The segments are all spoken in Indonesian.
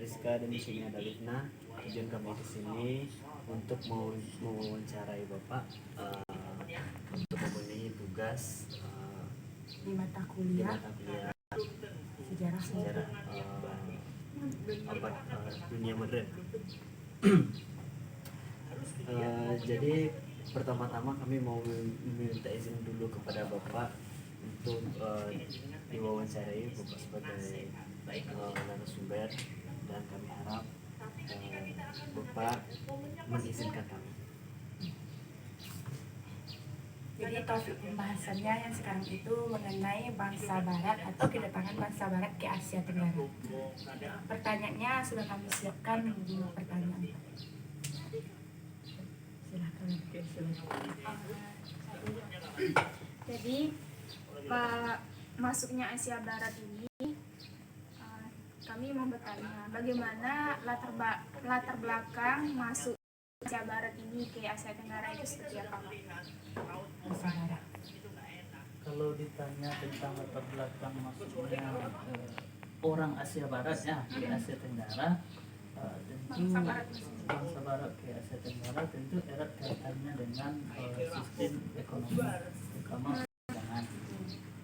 Rizka dan di sini ada Livna. Tujuan kami ke sini untuk mewawancarai Bapak untuk memenuhi tugas di mata di kuliah mata kuliah sejarah abad dunia modern. Jadi pertama-tama kami mau meminta izin dulu kepada Bapak untuk diwawancarai Bapak sebagai narasumber, dan kami harap Bapak mengizinkan kami. Jadi topik pembahasannya yang sekarang itu mengenai bangsa barat atau kedatangan bangsa barat ke Asia Tenggara. Pertanyaannya sudah kami siapkan 2 pertanyaan. Silahkan. Jadi masuknya Asia Barat ini kami mau bertanya bagaimana latar belakang masuk Asia Barat ini ke Asia Tenggara itu seperti apa? Kalau ditanya tentang latar belakang masuknya orang Asia Barat ya ke Asia Tenggara, tentu bangsa Barat ke Asia Tenggara tentu erat kaitannya dengan sistem ekonomi, terutama perdagangan.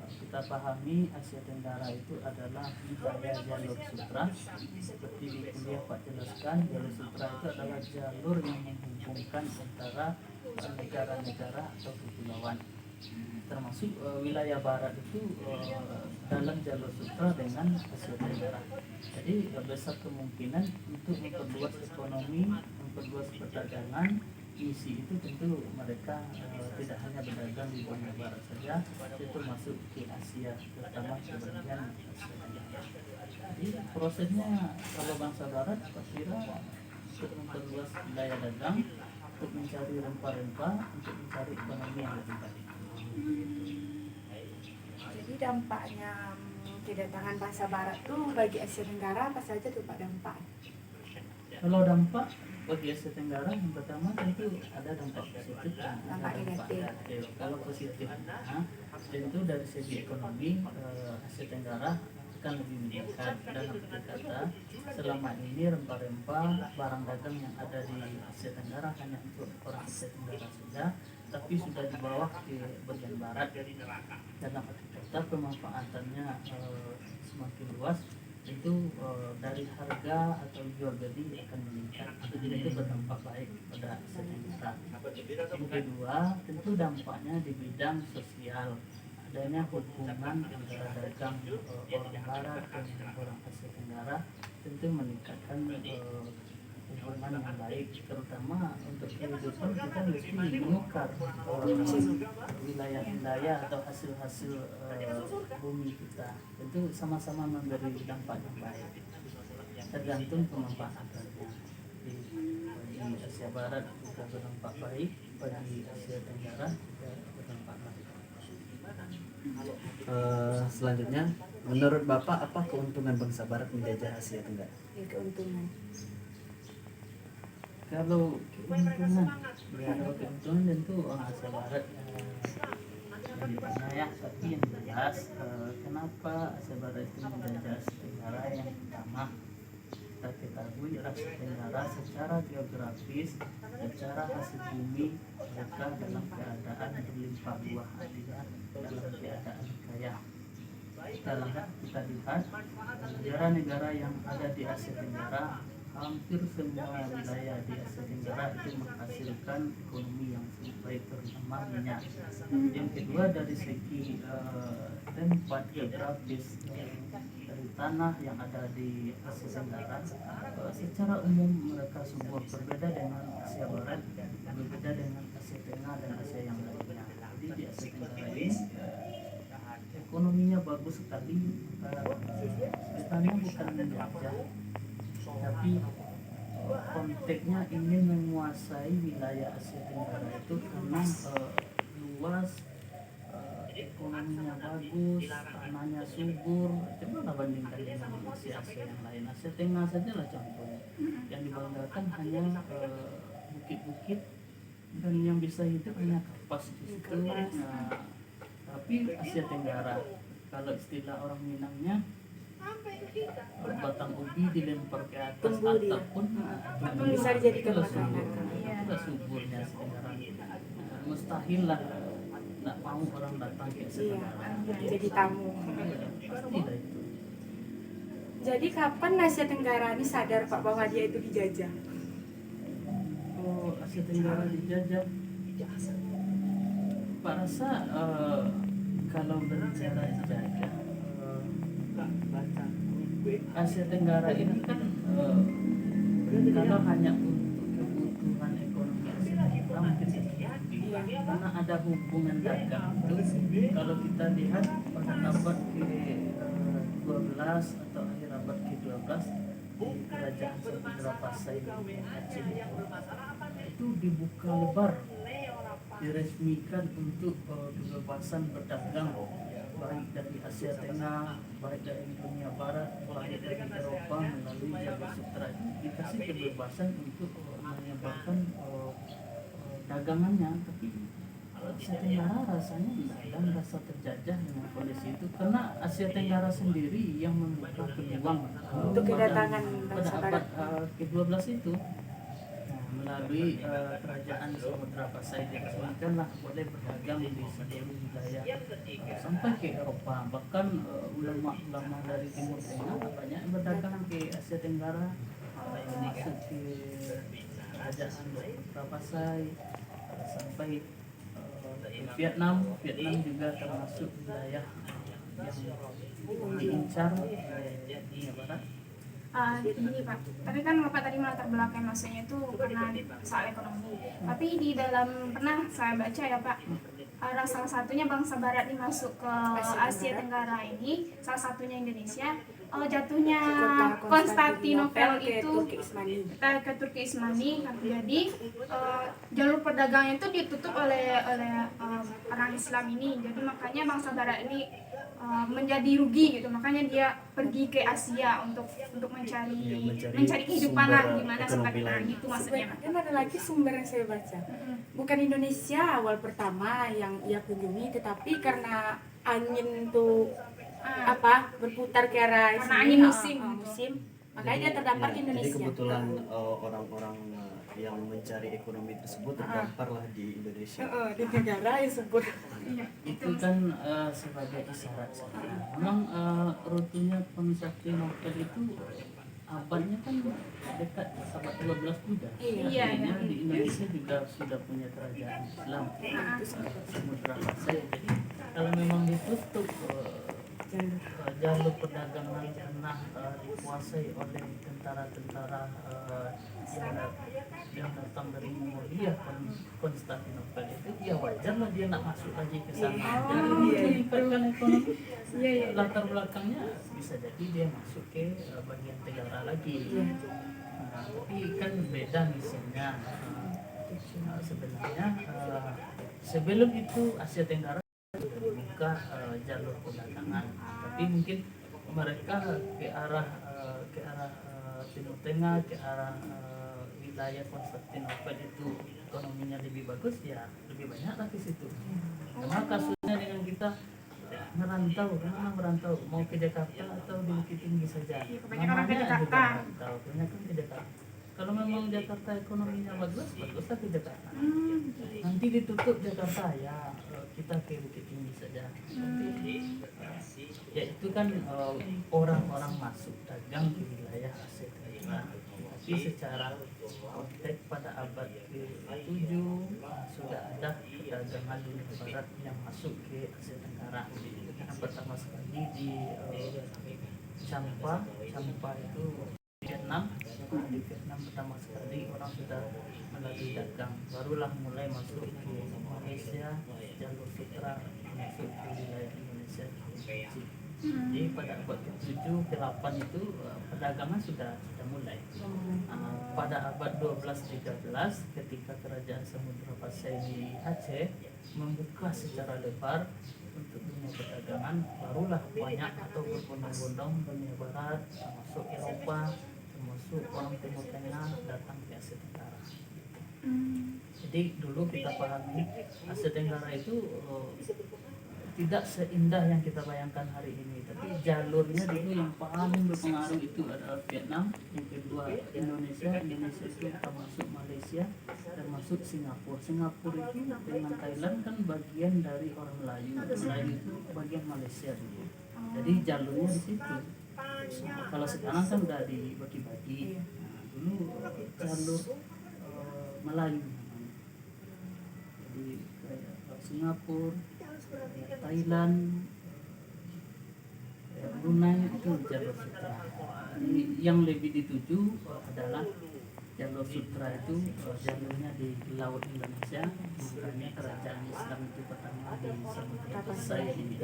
Kita pahami Asia Tenggara itu adalah wilayah jalur sutra. Seperti di kuliah Pak jelaskan, jalur sutra itu adalah jalur yang menghubungkan antara negara-negara atau kepulauan, termasuk wilayah barat itu dalam jalur sutra dengan Asia Tenggara. Jadi besar kemungkinan untuk memperluas ekonomi, memperluas perdagangan. Misi itu tentu mereka tidak hanya berdagang di dunia barat saja, itu masuk ke Asia, terutama ke bagian Asia Tenggara. Jadi prosesnya kalau bangsa barat kira untuk memperluas wilayah dagang, untuk mencari rempah-rempah, untuk mencari ekonomi yang lebih baik. Jadi dampaknya kedatangan bangsa barat tuh bagi Asia Tenggara apa saja tuh Pak dampak? Kalau dampak bagi Asia Tenggara yang pertama tentu ada dampak positif dan ada dampak negatif. Kalau positifnya tentu dari segi ekonomi Asia Tenggara akan lebih meningkat. Dalam arti kata selama ini rempah-rempah barang dagang yang ada di Asia Tenggara hanya untuk orang Asia Tenggara saja, tapi sudah dibawa ke bagian barat. Dalam arti kata pemanfaatannya semakin luas, itu dari harga atau jual beli akan meningkat. Jadi itu berdampak baik pada Asia Tenggara. Yang kedua tentu dampaknya di bidang sosial. Adanya hubungan antara dagang orang barat dengan orang Asia Tenggara tentu meningkatkan hubungan yang baik, terutama untuk kehidupan kita mesti menukar wilayah-wilayah atau hasil-hasil bumi kita, tentu sama-sama memberi dampak yang baik, tergantung pemanfaatannya. Bagi Asia Barat juga berdampak baik, bagi Asia Tenggara juga berdampak baik. Selanjutnya, menurut Bapak apa keuntungan bangsa barat menjajah Asia Tenggara? Keuntungan. Kalau keuntungan tentu orang Asia Barat lebih banyak ya, tapi yang jelas kenapa Asia Barat itu menjajah Asia Tenggara, yang pertama kita ketahui Asia Tenggara secara geografis, secara hasil bumi mereka dalam keadaan berlimpah ruah, artinya dalam keadaan kaya. Dalam kita lihat negara-negara yang ada di Asia Tenggara, hampir semua wilayah di Asia Tenggara itu menghasilkan ekonomi yang cukup baik, terutama minyak. Yang kedua dari segi tempat geografis dari tanah yang ada di Asia Tenggara, secara umum mereka semua berbeda dengan Asia Barat, berbeda dengan Asia Tengah dan Asia yang lainnya. Jadi di Asia Tenggara ini ekonominya bagus sekali. Kita bukan menjajah, tapi konteksnya ingin menguasai wilayah Asia Tenggara itu karena luas, ekonominya bagus, tanahnya subur. Coba bandingkan dengan Asia yang lain. Asia Tengah saja lah contohnya, yang dibanggakan hanya bukit-bukit, dan yang bisa hidup hanya kapas di situ. Tapi Asia Tenggara, kalau istilah orang Minangnya, batang ubi dilempar ke atas Tumbuh dia. atap pun Bisa dijadikan itulah makanan. subur. Itulah suburnya Asia Tenggara. Mustahil lah nggak mau orang datang ke Asia Iya, Tenggara. jadi tamu. Pasti lah itu. Jadi kapan Asia Tenggara ini sadar Pak bahwa dia itu dijajah? Oh, Asia Tenggara dijajah. Pak rasa kalau berbicara dijajah, Asia Tenggara ini kan kalau hanya untuk kebutuhan ekonomi Asia Tenggara mungkin sedikit. Karena ada hubungan dagang itu kalau kita lihat pada abad ke-12 atau akhir abad ke-12 di kerajaan Samudra Pasai di Aceh itu dibuka lebar, diresmikan untuk kebebasan berdagang baik dari Asia Tengah, baik dari dunia Barat, baik dari Eropa melalui Jalur Sutra itu dikasih kebebasan untuk menyebarkan dagangannya. Tapi Asia Tenggara rasanya tidak ada rasa terjajah dengan kondisi itu karena Asia Tenggara sendiri yang membuka peluang Untuk kedatangan pada bangsa abad Barat. ke-12 itu. Melalui kerajaan Samudra Pasai diresmikanlah boleh berdagang di seluruh wilayah sampai ke Eropa, bahkan ulama-ulama dari Timur Tengah banyak yang berdagang ke Asia Tenggara, masuk ke kerajaan Samudra Pasai sampai ke Vietnam juga termasuk wilayah yang diincar oleh dunia Barat. Gini Pak, tapi kan Bapak tadi melatar belakang maksudnya itu karena soal ekonomi. Tapi di dalam pernah saya baca ya Pak, ada salah satunya bangsa Barat ini masuk ke Asia Tenggara ini, salah satunya Indonesia. Jatuhnya Konstantinopel itu ke Turki Ismani. Jadi jalur perdagangnya itu ditutup oleh orang Islam ini. Jadi makanya bangsa Barat ini menjadi rugi gitu, makanya dia pergi ke Asia untuk mencari kehidupan lah gimana seperti gitu maksudnya. Dan ada lagi sumber yang saya baca, bukan Indonesia awal pertama yang ia kunjungi, tetapi karena angin tuh berputar ke arah Karena sini, angin musim. makanya dia terdampar di Jadi Indonesia. kebetulan orang-orang yang mencari ekonomi tersebut terdampar lah di Indonesia. Di negara yang sebut. Itu kan sebagai isyarat saja. Memang rutunya Konstantinopel itu abadnya kan dekat abad 12 juga. Iya. Artinya di Indonesia juga sudah punya kerajaan Islam, Samudra Pasai. Jadi kalau memang ditutup jalur perdagangan pernah dikuasai oleh tentara-tentara yang datang dari Mongolia, Konstantinopel itu, ya wajar lah dia nak masuk lagi ke sana. Jadi meningkatkan ekonomi. Latar belakangnya bisa jadi dia masuk ke bagian Tenggara lagi. Tapi kan beda misinya. Sebenarnya sebelum itu Asia Tenggara dibuka jalur perdagangan, tapi mungkin mereka ke arah Timur Tengah, ke arah wilayah Konstantinopel itu ekonominya lebih bagus, ya lebih banyak lah ke situ. Karena kasusnya dengan kita merantau, kemana merantau, mau ke Jakarta atau di Bukit Tinggi saja. Kebanyakan orang ke Namanya Jakarta. juga merantau, kebanyakan ke Jakarta. Kalau memang Jakarta ekonominya baguslah ke Jakarta. Nanti ditutup Jakarta, ya kita ke Bukit Tinggi saja. Ya itu kan orang-orang masuk dagang ke wilayah Asia Tenggara. Tapi secara konteks pada abad ke-7 sudah ada perdagangan dunia Barat yang masuk ke Asia Tenggara. Yang pertama sekali di Champa itu Vietnam. Di Vietnam pertama sekali orang sudah melalui dagang, barulah mulai masuk ke Malaysia, jalur sutra masuk ke wilayah Indonesia. Jadi pada abad ke-7 ke-8 itu perdagangan sudah mulai. Pada abad 12-13 ketika kerajaan Samudra Pasai di Aceh membuka secara lebar untuk dunia perdagangan, barulah banyak atau berbondong-bondong dunia Barat termasuk Eropa, termasuk orang Timur Tengah datang ke Asia Tenggara. Jadi dulu kita pahami Asia Tenggara itu tidak seindah yang kita bayangkan hari ini, tapi jalurnya dulu yang paling berpengaruh itu adalah Vietnam, yang kedua Indonesia itu termasuk Malaysia, termasuk Singapura. Singapura itu dengan Thailand kan bagian dari orang Melayu, Melayu itu bagian Malaysia dulu. Jadi jalurnya di situ. Kalau sekarang kan udah dibagi-bagi. Nah, dulu jalur Melayu namanya. Jadi kayak Singapura, Thailand, Brunei itu jalur sutra. Jadi yang lebih dituju adalah jalur sutra itu jalurnya di Laut Indonesia, makanya kerajaan Islam itu pertama di Samudra Pasai ini.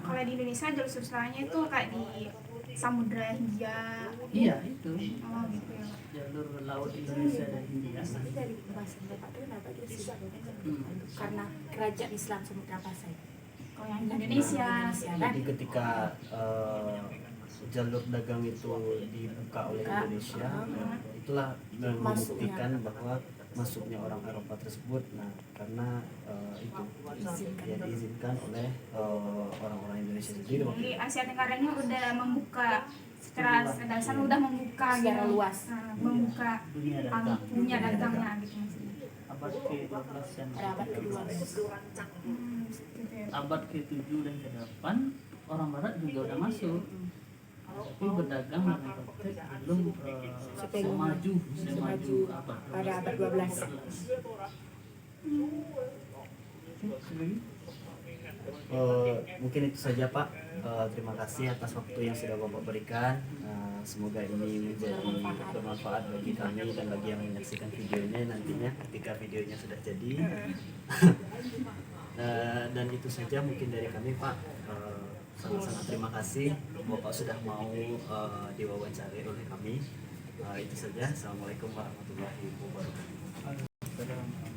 Kalau di Indonesia jalur sutranya itu kayak di Samudra Hindia. Iya itu Oh gitu ya. jalur Laut Indonesia dan Hindia. Tapi dari pembahasan Bapak itu kenapa dia disebutnya karena kerajaan Islam Samudra Pasai. Kalau yang di Indonesia. Jadi ketika jalur dagang itu dibuka oleh Indonesia, itulah membuktikan bahwa masuknya orang Eropa tersebut. Nah, karena itu ya diizinkan oleh orang-orang Indonesia sendiri. Jadi Asia Tenggara ini udah membuka secara dasar udah membuka Secara gitu. luas. Nah, membuka dunia dagangnya gitu maksudnya. Abad ke-12 yang Abad ke-12. Gitu ya. abad ke-7 dan ke-8 orang Barat juga udah masuk. Tapi berdagang dengan praktek belum semaju abad pada abad 12. Mungkin itu saja Pak. Terima kasih atas waktu yang sudah Bapak berikan. Semoga ini menjadi bermanfaat bagi kami dan bagi yang menyaksikan videonya nantinya ketika videonya sudah jadi. Dan itu saja mungkin dari kami Pak. Sangat-sangat terima kasih Bapak sudah mau diwawancari oleh kami. Itu saja. Assalamualaikum warahmatullahi wabarakatuh.